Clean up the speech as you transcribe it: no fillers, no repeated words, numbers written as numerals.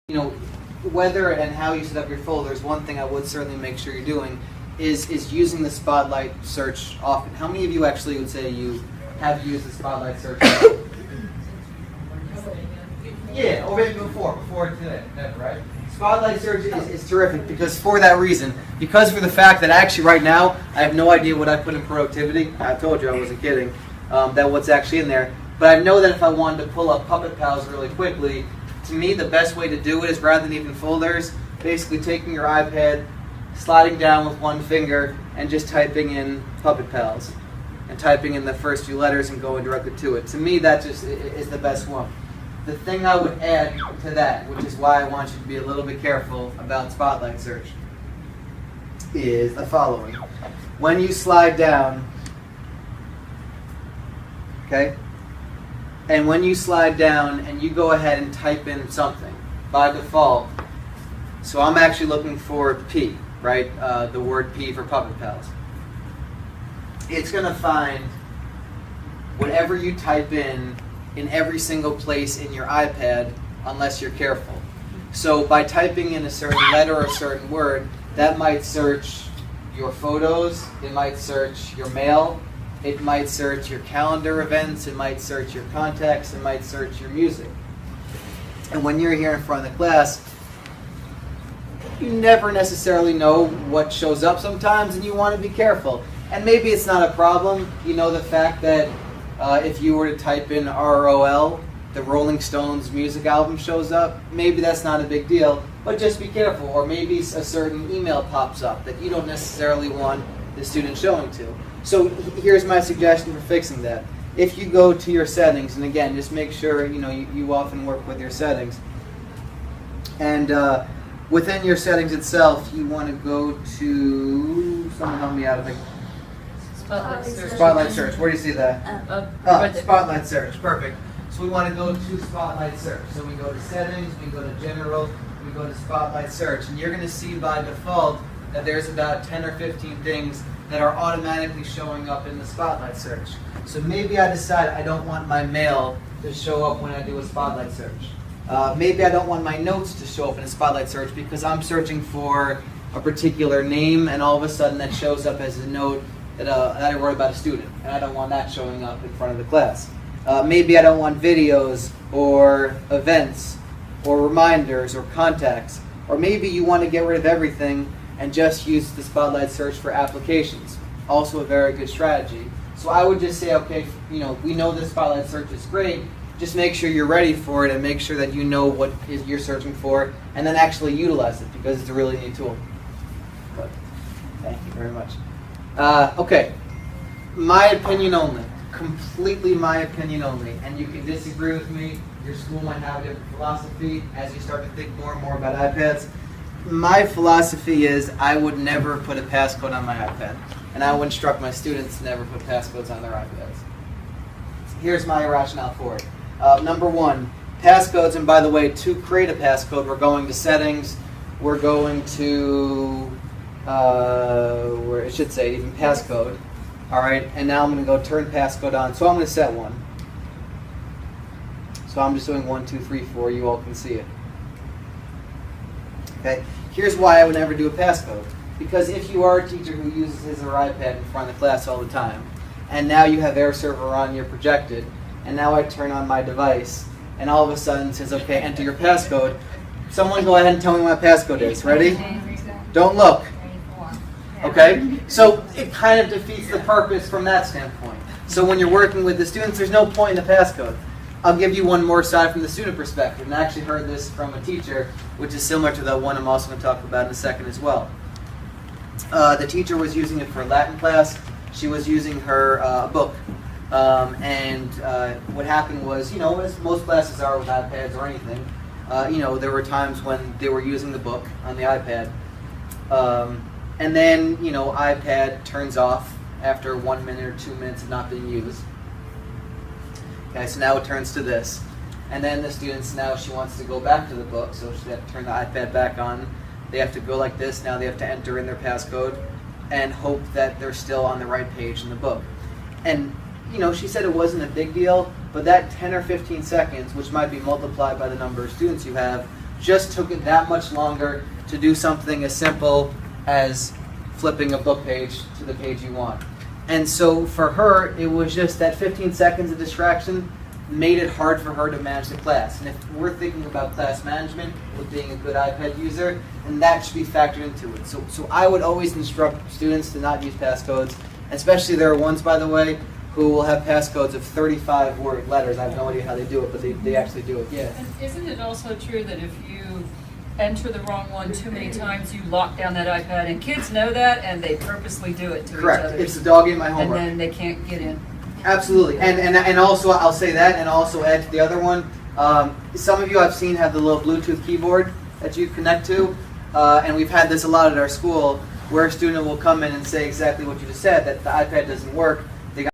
whether and how you set up your folders, one thing I would certainly make sure you're doing is using the Spotlight search often. How many of you actually would say you have used the Spotlight search? Yeah, or maybe before today, never, right? Spotlight search is terrific because for that reason, because for the fact that actually right now I have no idea what I put in productivity. I told you I wasn't kidding. That what's actually in there. But I know that if I wanted to pull up Puppet Pals really quickly, to me the best way to do it is rather than even folders, basically taking your iPad, sliding down with one finger, and just typing in Puppet Pals. And typing in the first few letters and going directly to it. To me that just is the best one. The thing I would add to that, which is why I want you to be a little bit careful about Spotlight search, is the following. When you slide down, okay, and when you slide down and you go ahead and type in something, by default, so I'm actually looking for P, right, the word P for Puppet Pals. It's going to find whatever you type in every single place in your iPad unless you're careful. So by typing in a certain letter or a certain word, that might search your photos, it might search your mail, it might search your calendar events, it might search your contacts, it might search your music. And when you're here in front of the class, you never necessarily know what shows up sometimes and you want to be careful. And maybe it's not a problem, the fact that if you were to type in ROL, the Rolling Stones music album shows up, maybe that's not a big deal, but just be careful. Or maybe a certain email pops up that you don't necessarily want the student showing to. So here's my suggestion for fixing that. If you go to your settings, and again, just make sure you often work with your settings. And within your settings itself, you want to go to, someone help me out, I think. Spotlight search. Where do you see that? Spotlight search. Perfect. So we want to go to Spotlight search. So we go to settings, we go to general, we go to Spotlight search. And you're going to see by default that there's about 10 or 15 things that are automatically showing up in the Spotlight search. So maybe I decide I don't want my mail to show up when I do a Spotlight search. Maybe I don't want my notes to show up in a Spotlight search because I'm searching for a particular name and all of a sudden that shows up as a note that I wrote about a student, and I don't want that showing up in front of the class. Maybe I don't want videos or events or reminders or contacts. Or maybe you want to get rid of everything and just use the Spotlight search for applications. Also a very good strategy. So I would just say, okay, we know the Spotlight search is great. Just make sure you're ready for it and make sure that you know what you're searching for and then actually utilize it because it's a really neat tool. But thank you very much. Okay, my opinion only, completely my opinion only, and you can disagree with me, your school might have a different philosophy as you start to think more and more about iPads. My philosophy is I would never put a passcode on my iPad, and I would instruct my students to never put passcodes on their iPads. Here's my rationale for it. Number one, passcodes, and by the way, to create a passcode, we're going to settings, we're going to where it should say even passcode. All right, and now I'm going to go turn passcode on. So I'm going to set one. So I'm just doing 1, 2, 3, 4. You all can see it. Okay. Here's why I would never do a passcode. Because if you are a teacher who uses his or her iPad in front of the class all the time, and now you have air server on your projected, and now I turn on my device, and all of a sudden it says, okay, enter your passcode. Someone go ahead and tell me what my passcode is. Ready? Don't look. Okay? So it kind of defeats the purpose from that standpoint. So when you're working with the students, there's no point in the passcode. I'll give you one more side from the student perspective. And I actually heard this from a teacher, which is similar to the one I'm also going to talk about in a second as well. The teacher was using it for Latin class. She was using her book. What happened was, as most classes are with iPads or anything, there were times when they were using the book on the iPad. And then, iPad turns off after 1 minute or 2 minutes of not being used. Okay, so now it turns to this. And then the students, now she wants to go back to the book, so she has to turn the iPad back on. They have to go like this. Now they have to enter in their passcode and hope that they're still on the right page in the book. And, she said it wasn't a big deal, but that 10 or 15 seconds, which might be multiplied by the number of students you have, just took it that much longer to do something as simple as flipping a book page to the page you want. And so for her, it was just that 15 seconds of distraction made it hard for her to manage the class. And if we're thinking about class management with being a good iPad user, then that should be factored into it. So I would always instruct students to not use passcodes, especially there are ones, by the way, who will have passcodes of 35 word letters. I have no idea how they do it, but they actually do it. Yeah. And isn't it also true that if you enter the wrong one too many times, you lock down that iPad? And kids know that, and they purposely do it to Correct. each other. It's the dog ate my homework. And then they can't get in. Absolutely. And also, I'll say that, and also add to the other one, some of you I've seen have the little Bluetooth keyboard that you connect to, and we've had this a lot at our school, where a student will come in and say exactly what you just said, that the iPad doesn't work.